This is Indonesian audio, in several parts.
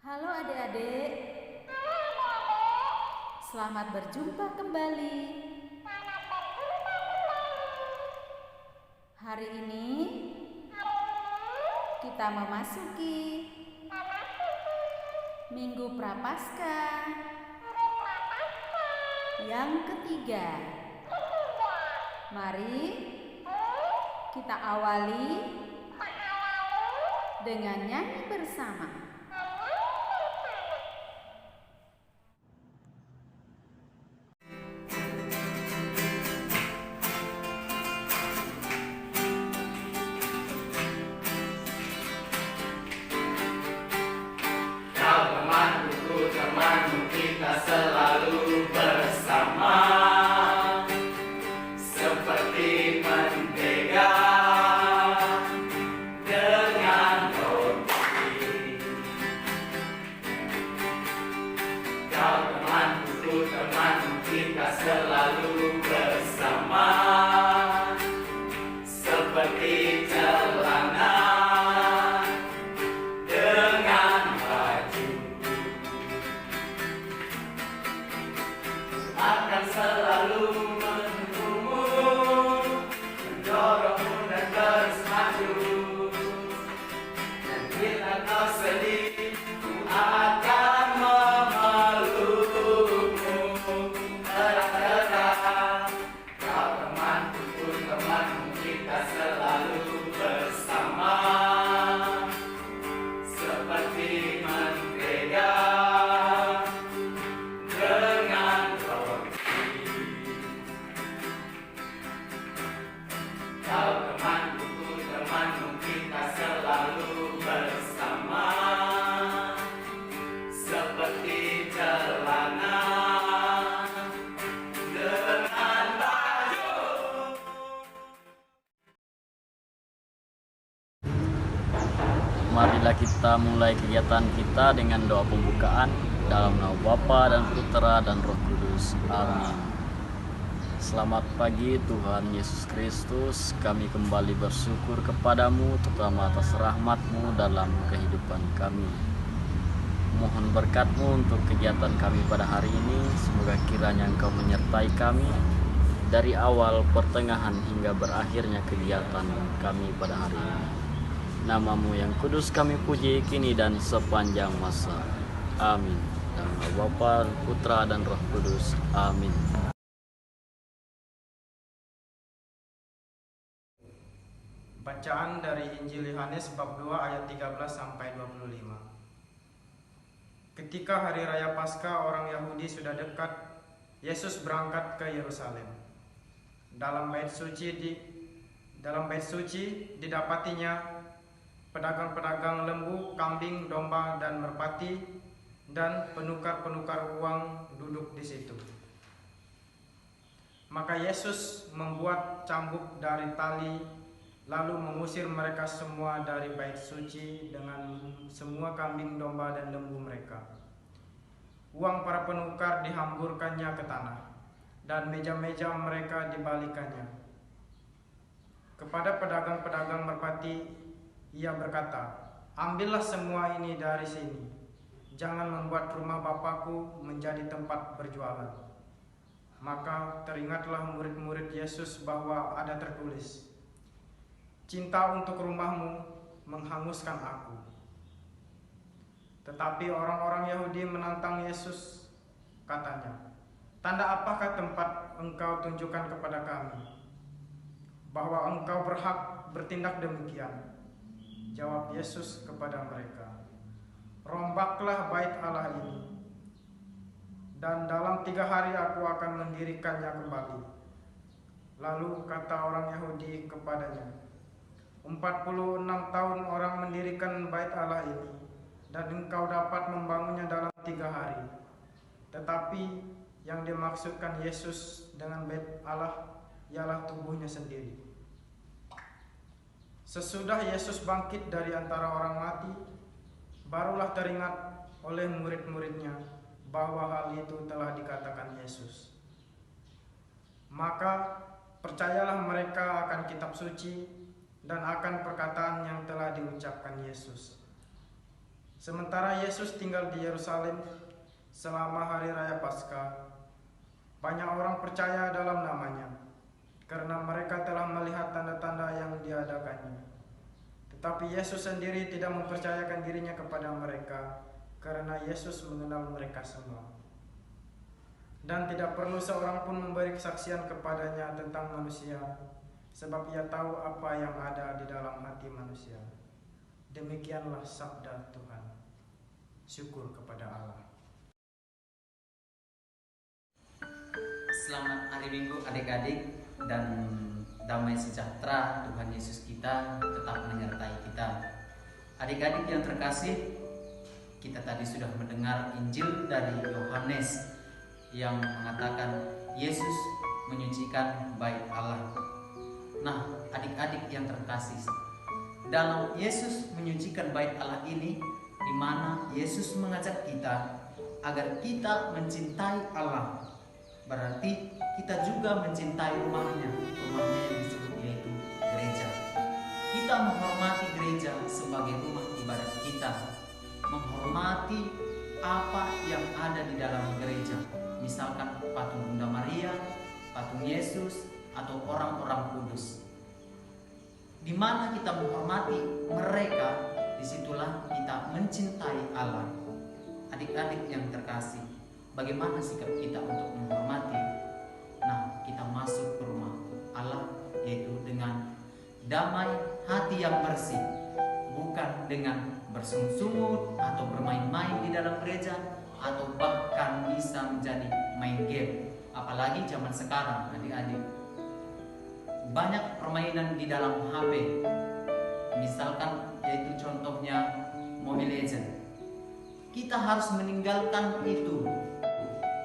Halo adik-adik, selamat berjumpa kembali. Hari ini kita memasuki Minggu Prapaskah yang ketiga. Mari kita awali dengan nyanyi bersama. Teman-teman kita selalu bersama, seperti mentega dengan roti. Kau temanku, teman kita selalu bersama, seperti celana dengan baju. Akan selalu mendukungmu, mendorongmu dan terus maju. Dan bila kau sedih, ku akan memelukmu erat-erat. Kau temanku, temanmu, kita selalu bersama, seperti mentega dengan roti. Kau temanku, temanmu, kita selalu bersama, seperti celana dengan baju. Marilah kita mulai kegiatan kita dengan doa pembukaan dalam nama Bapa dan Putera dan Roh Kudus. Amin. Selamat pagi Tuhan Yesus Kristus. Kami kembali bersyukur kepadamu terutama atas rahmat-Mu dalam kehidupan kami. Mohon berkat-Mu untuk kegiatan kami pada hari ini. Semoga kiranya Engkau menyertai kami dari awal, pertengahan hingga berakhirnya kegiatan kami pada hari ini. Nama-Mu yang kudus kami puji kini dan sepanjang masa. Amin. Dalam nama Bapa, Putra dan Roh Kudus. Amin. Bacaan dari Injil Yohanes bab 2 ayat 13 sampai 25. Ketika hari raya Paskah orang Yahudi sudah dekat, Yesus berangkat ke Yerusalem. Dalam bait suci didapatinya pedagang-pedagang lembu, kambing, domba, dan merpati, dan penukar-penukar uang duduk di situ. Maka Yesus membuat cambuk dari tali, lalu mengusir mereka semua dari bait suci dengan semua kambing, domba, dan lembu mereka. Uang para penukar dihamburkannya ke tanah, dan meja-meja mereka dibalikannya. Kepada pedagang-pedagang merpati Ia berkata, "Ambillah semua ini dari sini. Jangan membuat rumah Bapakku menjadi tempat berjualan." Maka teringatlah murid-murid Yesus bahwa ada tertulis, "Cinta untuk rumahmu menghanguskan aku." Tetapi orang-orang Yahudi menantang Yesus, katanya, "Tanda apakah tempat engkau tunjukkan kepada kami bahwa engkau berhak bertindak demikian?" Jawab Yesus kepada mereka, "Rombaklah bait Allah ini, dan dalam 3 hari aku akan mendirikannya kembali." Lalu kata orang Yahudi kepadanya, 46 tahun orang mendirikan bait Allah ini, dan engkau dapat membangunnya dalam 3 hari. Tetapi yang dimaksudkan Yesus dengan bait Allah ialah tubuhnya sendiri. Sesudah Yesus bangkit dari antara orang mati, barulah teringat oleh murid-muridnya bahwa hal itu telah dikatakan Yesus. Maka percayalah mereka akan kitab suci dan akan perkataan yang telah diucapkan Yesus. Sementara Yesus tinggal di Yerusalem selama hari raya Paskah, banyak orang percaya dalam namanya karena mereka telah melihat tanda-tanda yang diadakannya. Tetapi Yesus sendiri tidak mempercayakan dirinya kepada mereka karena Yesus mengenal mereka semua. Dan tidak perlu seorang pun memberi kesaksian kepadanya tentang manusia, sebab ia tahu apa yang ada di dalam hati manusia. Demikianlah sabda Tuhan. Syukur kepada Allah. Selamat hari Minggu adik-adik, dan damai sejahtera Tuhan Yesus kita tetap menyertai kita. Adik-adik yang terkasih, kita tadi sudah mendengar Injil dari Yohanes yang mengatakan Yesus menyucikan bait Allah. Nah, adik-adik yang terkasih, dalam Yesus menyucikan bait Allah ini, di mana Yesus mengajak kita agar kita mencintai Allah. Berarti kita juga mencintai rumahnya yang disebut yaitu gereja. Kita menghormati gereja sebagai rumah ibadat kita, menghormati apa yang ada di dalam gereja, misalkan patung Bunda Maria, patung Yesus, atau orang-orang kudus. Di mana kita menghormati mereka, disitulah kita mencintai Allah. Adik-adik yang terkasih, bagaimana sikap kita untuk menghormati? Nah, kita masuk ke rumah Allah yaitu dengan damai hati yang bersih, bukan dengan bersungut-sungut atau bermain-main di dalam gereja, atau bahkan bisa menjadi main game. Apalagi zaman sekarang, adik-adik, banyak permainan di dalam HP. Misalkan yaitu contohnya Mobile Legends. Kita harus meninggalkan itu.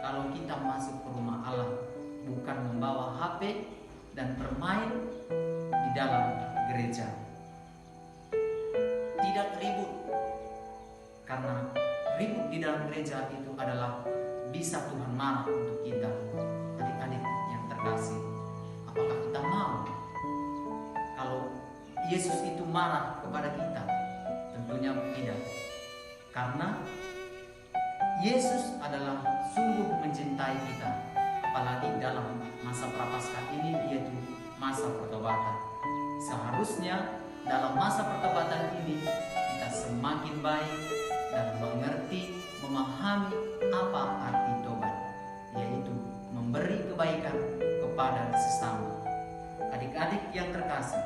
Kalau kita masuk ke rumah Allah, bukan membawa HP dan bermain di dalam gereja. Tidak ribut, karena ribut di dalam gereja itu adalah bisa Tuhan marah untuk kita. Adik-adik yang terkasih, apakah kita mau kalau Yesus itu marah kepada kita? Tentunya tidak, karena Yesus adalah sungguh mencintai kita, apalagi dalam masa prapaskah ini, yaitu masa pertobatan. Seharusnya dalam masa pertobatan ini kita semakin baik dan mengerti, memahami apa arti tobat, yaitu memberi kebaikan kepada sesama. Adik-adik yang terkasih,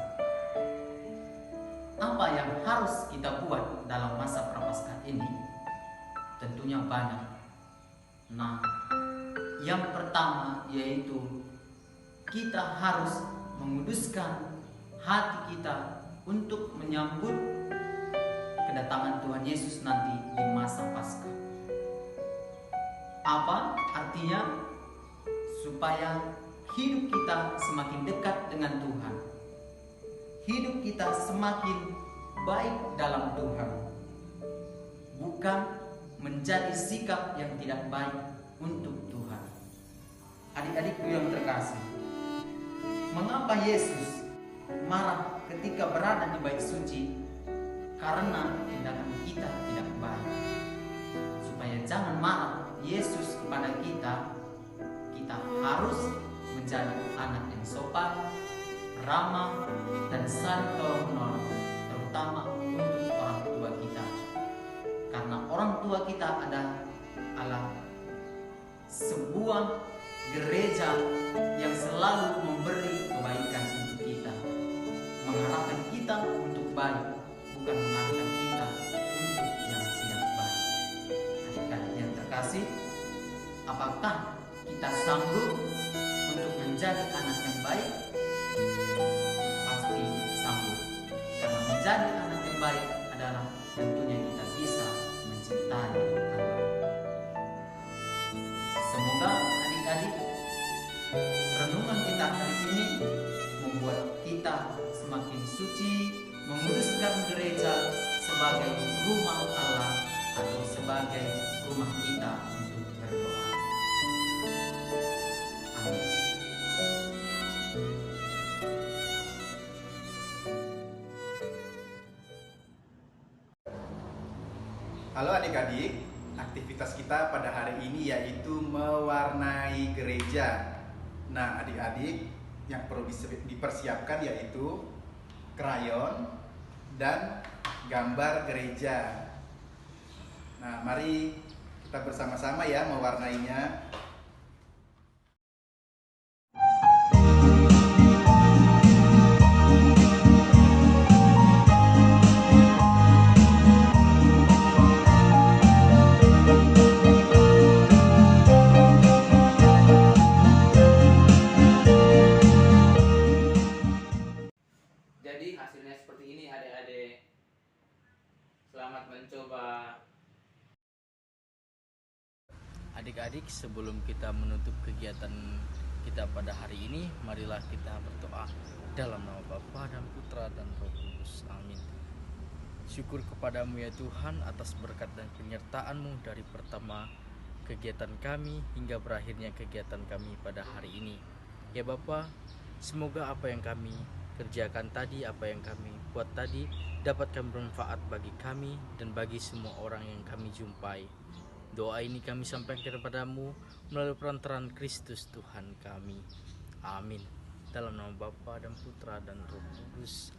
apa yang harus kita buat dalam masa prapaskah ini? Tentunya banyak. Nah, yang pertama yaitu kita harus menguduskan hati kita untuk menyambut kedatangan Tuhan Yesus nanti di masa Paskah. Apa artinya? Supaya hidup kita semakin dekat dengan Tuhan, hidup kita semakin baik dalam Tuhan, bukan menjadi sikap yang tidak baik untuk Tuhan. Adik-adikku yang terkasih, mengapa Yesus marah ketika berada di bait suci? Karena tindakan kita tidak baik. Supaya jangan marah Yesus kepada kita, kita harus menjadi anak yang sopan, ramah, dan saling tolong-menolong, terutama untuk orang tua kita. Karena orang tua kita adalah sebuah gereja yang selalu memberi kebaikan untuk kita, mengarahkan kita untuk baik, bukan mengarahkan kita untuk yang tidak baik. Adik-adik yang terkasih, apakah kita sanggup untuk menjadi anak yang baik? Pasti sanggup, karena menjadi anak yang baik adalah tentunya kita bisa mencintai Allah. Semoga adik-adik renungan kita hari ini membuat kita semakin suci, menguduskan gereja sebagai rumah Allah atau sebagai rumah kita untuk berdoa. Amin. Halo adik-adik, aktivitas kita pada hari ini yaitu mewarnai gereja. Nah adik-adik, yang perlu dipersiapkan yaitu krayon dan gambar gereja. Nah mari kita bersama-sama ya mewarnainya. Jadi hasilnya seperti ini adik-adik. Selamat mencoba. Adik-adik, sebelum kita menutup kegiatan kita pada hari ini, marilah kita berdoa dalam nama Bapa dan Putra dan Roh Kudus. Amin. Syukur kepadamu ya Tuhan atas berkat dan penyertaan-Mu dari pertama kegiatan kami hingga berakhirnya kegiatan kami pada hari ini. Ya Bapa, semoga apa yang kami kerjakan tadi, apa yang kami buat tadi dapatkan bermanfaat bagi kami dan bagi semua orang yang kami jumpai. Doa ini kami sampaikan kepadamu melalui perantaraan Kristus Tuhan kami. Amin. Dalam nama Bapa dan Putra dan Roh Kudus.